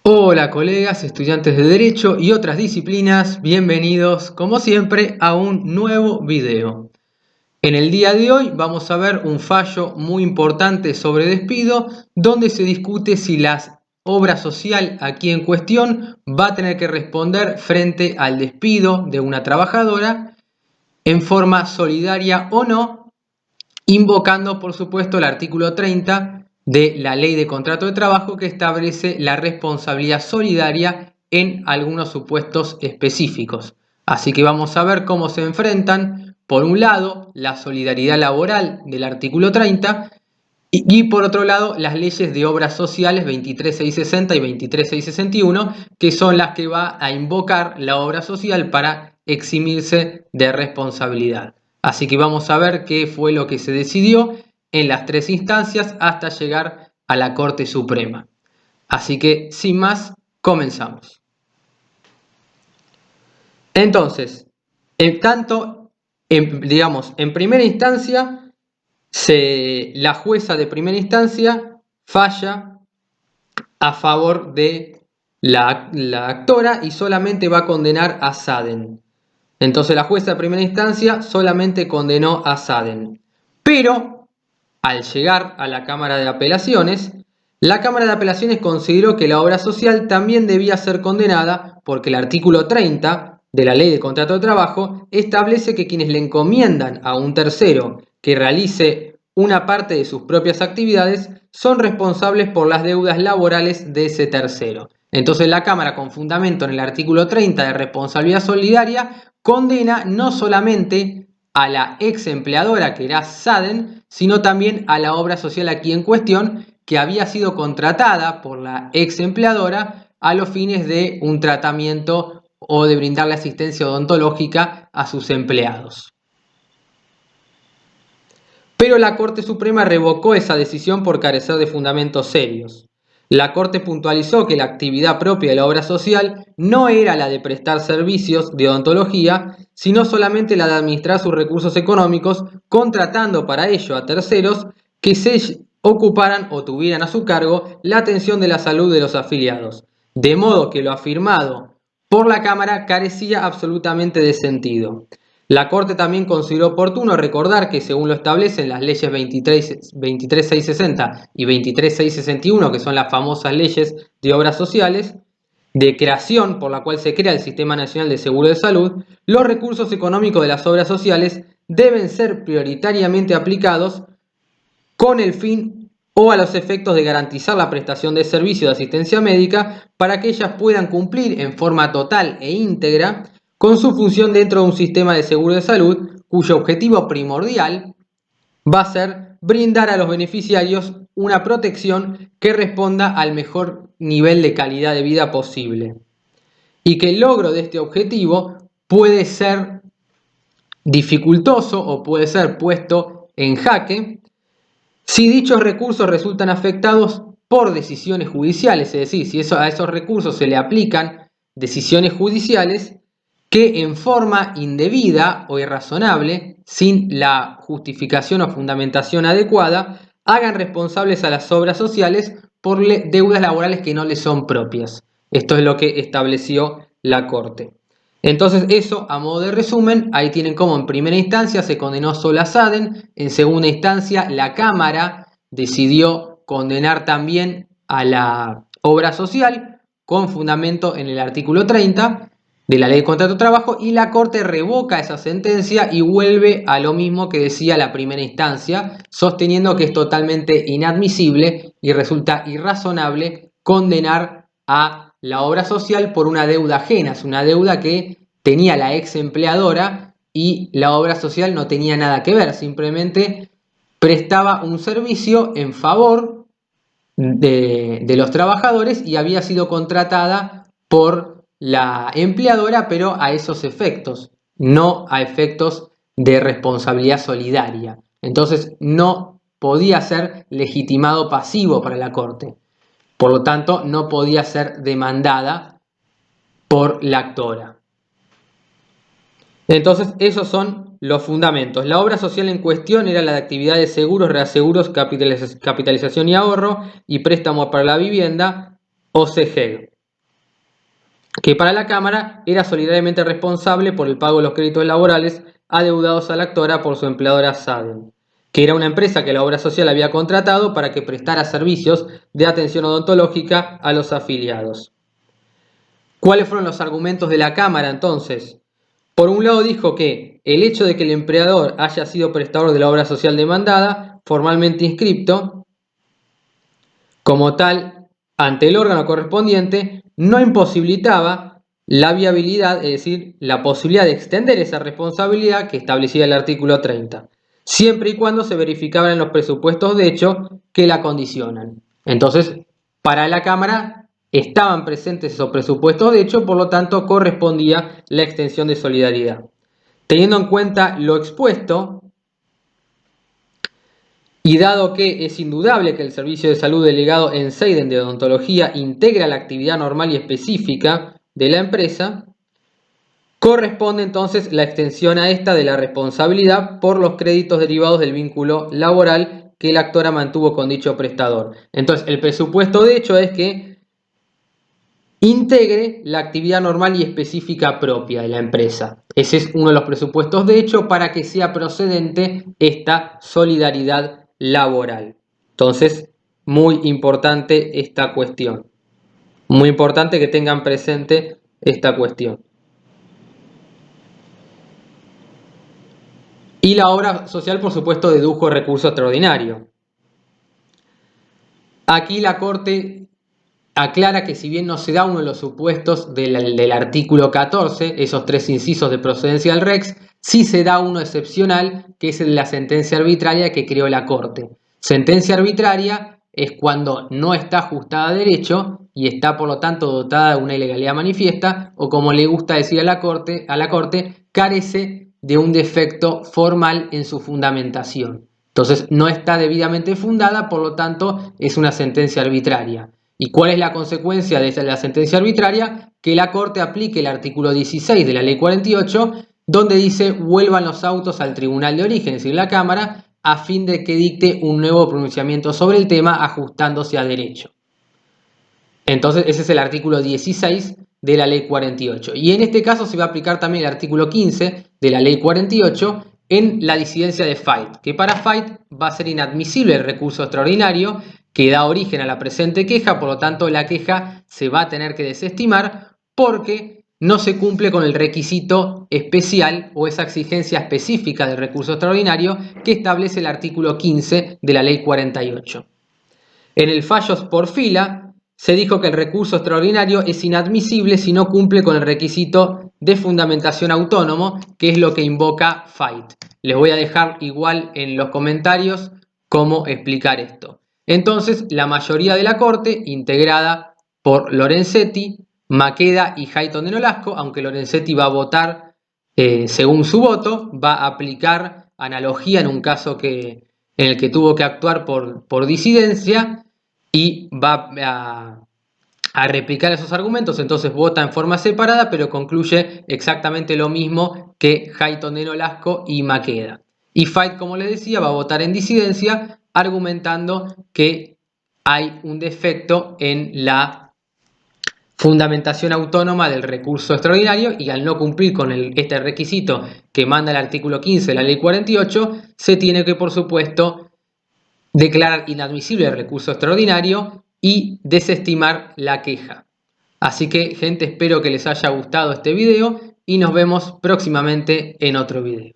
Hola colegas, estudiantes de Derecho y otras disciplinas, bienvenidos como siempre a un nuevo video. En el día de hoy vamos a ver un fallo muy importante sobre despido donde se discute si la obra social aquí en cuestión va a tener que responder frente al despido de una trabajadora en forma solidaria o no, invocando por supuesto el artículo 30 de la Ley de Contrato de Trabajo que establece la responsabilidad solidaria en algunos supuestos específicos. Así que vamos a ver cómo se enfrentan, por un lado, la solidaridad laboral del artículo 30 y por otro lado, las leyes de obras sociales 23660 y 23661, que son las que va a invocar la obra social para eximirse de responsabilidad. Así que vamos a ver qué fue lo que se decidió en las tres instancias hasta llegar a la Corte Suprema. Así que, sin más, comenzamos. Entonces, en primera instancia, la jueza de primera instancia falla a favor de la actora y solamente va a condenar a Saaden. Entonces la jueza de primera instancia solamente condenó a Saaden. Pero al llegar a la Cámara de Apelaciones, la Cámara de Apelaciones consideró que la obra social también debía ser condenada porque el artículo 30 de la Ley de Contrato de Trabajo establece que quienes le encomiendan a un tercero que realice una parte de sus propias actividades son responsables por las deudas laborales de ese tercero. Entonces la Cámara, con fundamento en el artículo 30 de responsabilidad solidaria, condena no solamente a la ex empleadora, que era Saaden, sino también a la obra social aquí en cuestión, que había sido contratada por la ex empleadora a los fines de un tratamiento o de brindarle asistencia odontológica a sus empleados. Pero la Corte Suprema revocó esa decisión por carecer de fundamentos serios. La Corte puntualizó que la actividad propia de la obra social no era la de prestar servicios de odontología, sino solamente la de administrar sus recursos económicos, contratando para ello a terceros que se ocuparan o tuvieran a su cargo la atención de la salud de los afiliados. De modo que lo afirmado por la Cámara carecía absolutamente de sentido. La Corte también consideró oportuno recordar que, según lo establecen las leyes 23660 y 23661, que son las famosas leyes de obras sociales, de creación por la cual se crea el Sistema Nacional de Seguro de Salud, los recursos económicos de las obras sociales deben ser prioritariamente aplicados con el fin o a los efectos de garantizar la prestación de servicios de asistencia médica para que ellas puedan cumplir en forma total e íntegra con su función dentro de un sistema de seguro de salud cuyo objetivo primordial va a ser brindar a los beneficiarios una protección que responda al mejor nivel de calidad de vida posible. Y que el logro de este objetivo puede ser dificultoso o puede ser puesto en jaque si dichos recursos resultan afectados por decisiones judiciales, es decir, si a esos recursos se le aplican decisiones judiciales que en forma indebida o irrazonable, sin la justificación o fundamentación adecuada, hagan responsables a las obras sociales por deudas laborales que no les son propias. Esto es lo que estableció la Corte. Entonces eso, a modo de resumen, ahí tienen como en primera instancia se condenó solo a Saaden, en segunda instancia la Cámara decidió condenar también a la obra social con fundamento en el artículo 30 de la Ley de Contrato de Trabajo y la Corte revoca esa sentencia y vuelve a lo mismo que decía la primera instancia, sosteniendo que es totalmente inadmisible y resulta irrazonable condenar a la obra social por una deuda ajena, es una deuda que tenía la ex empleadora y la obra social no tenía nada que ver, simplemente prestaba un servicio en favor de los trabajadores y había sido contratada por la empleadora, pero a esos efectos, no a efectos de responsabilidad solidaria. Entonces no podía ser legitimado pasivo para la Corte. Por lo tanto, no podía ser demandada por la actora. Entonces, esos son los fundamentos. La obra social en cuestión era la de actividades seguros, reaseguros, capitalización y ahorro y préstamo para la vivienda, OCG. que para la Cámara era solidariamente responsable por el pago de los créditos laborales adeudados a la actora por su empleadora Saden, que era una empresa que la obra social había contratado para que prestara servicios de atención odontológica a los afiliados. ¿Cuáles fueron los argumentos de la Cámara entonces? Por un lado dijo que el hecho de que el empleador haya sido prestador de la obra social demandada, formalmente inscripto, como tal, ante el órgano correspondiente, no imposibilitaba la viabilidad, es decir, la posibilidad de extender esa responsabilidad que establecía el artículo 30, siempre y cuando se verificaban en los presupuestos de hecho que la condicionan. Entonces, para la Cámara estaban presentes esos presupuestos de hecho, por lo tanto, correspondía la extensión de solidaridad. Teniendo en cuenta lo expuesto, y dado que es indudable que el servicio de salud delegado en Seiden de odontología integra la actividad normal y específica de la empresa, corresponde entonces la extensión a esta de la responsabilidad por los créditos derivados del vínculo laboral que la actora mantuvo con dicho prestador. Entonces, el presupuesto de hecho es que integre la actividad normal y específica propia de la empresa. Ese es uno de los presupuestos de hecho para que sea procedente esta solidaridad laboral. Entonces, muy importante esta cuestión. Muy importante que tengan presente esta cuestión. Y la obra social, por supuesto, dedujo recurso extraordinario. Aquí la Corte aclara que si bien no se da uno de los supuestos del artículo 14, esos tres incisos de procedencia del Rex, sí se da uno excepcional, que es el de la sentencia arbitraria que creó la Corte. Sentencia arbitraria es cuando no está ajustada a derecho y está por lo tanto dotada de una ilegalidad manifiesta, o como le gusta decir a la Corte, carece de un defecto formal en su fundamentación. Entonces no está debidamente fundada, por lo tanto es una sentencia arbitraria. ¿Y cuál es la consecuencia de la sentencia arbitraria? Que la Corte aplique el artículo 16 de la Ley 48, donde dice vuelvan los autos al tribunal de origen, es decir, la Cámara, a fin de que dicte un nuevo pronunciamiento sobre el tema ajustándose a derecho. Entonces ese es el artículo 16 de la Ley 48. Y en este caso se va a aplicar también el artículo 15 de la Ley 48 en la disidencia de Fait, que para Fait va a ser inadmisible el recurso extraordinario que da origen a la presente queja, por lo tanto la queja se va a tener que desestimar porque no se cumple con el requisito especial o esa exigencia específica del recurso extraordinario que establece el artículo 15 de la Ley 48. En el fallo por fila se dijo que el recurso extraordinario es inadmisible si no cumple con el requisito de fundamentación autónomo, que es lo que invoca Fait. Les voy a dejar igual en los comentarios cómo explicar esto. Entonces, la mayoría de la Corte, integrada por Lorenzetti, Maqueda y Hayton de Nolasco, aunque Lorenzetti va a votar según su voto, va a aplicar analogía en un caso en el que tuvo que actuar por disidencia y va a replicar esos argumentos, entonces vota en forma separada, pero concluye exactamente lo mismo que Hayton de Nolasco y Maqueda. Y Fait, como les decía, va a votar en disidencia, argumentando que hay un defecto en la fundamentación autónoma del recurso extraordinario y al no cumplir con este requisito que manda el artículo 15 de la Ley 48, se tiene que, por supuesto, declarar inadmisible el recurso extraordinario y desestimar la queja. Así que, gente, espero que les haya gustado este video y nos vemos próximamente en otro video.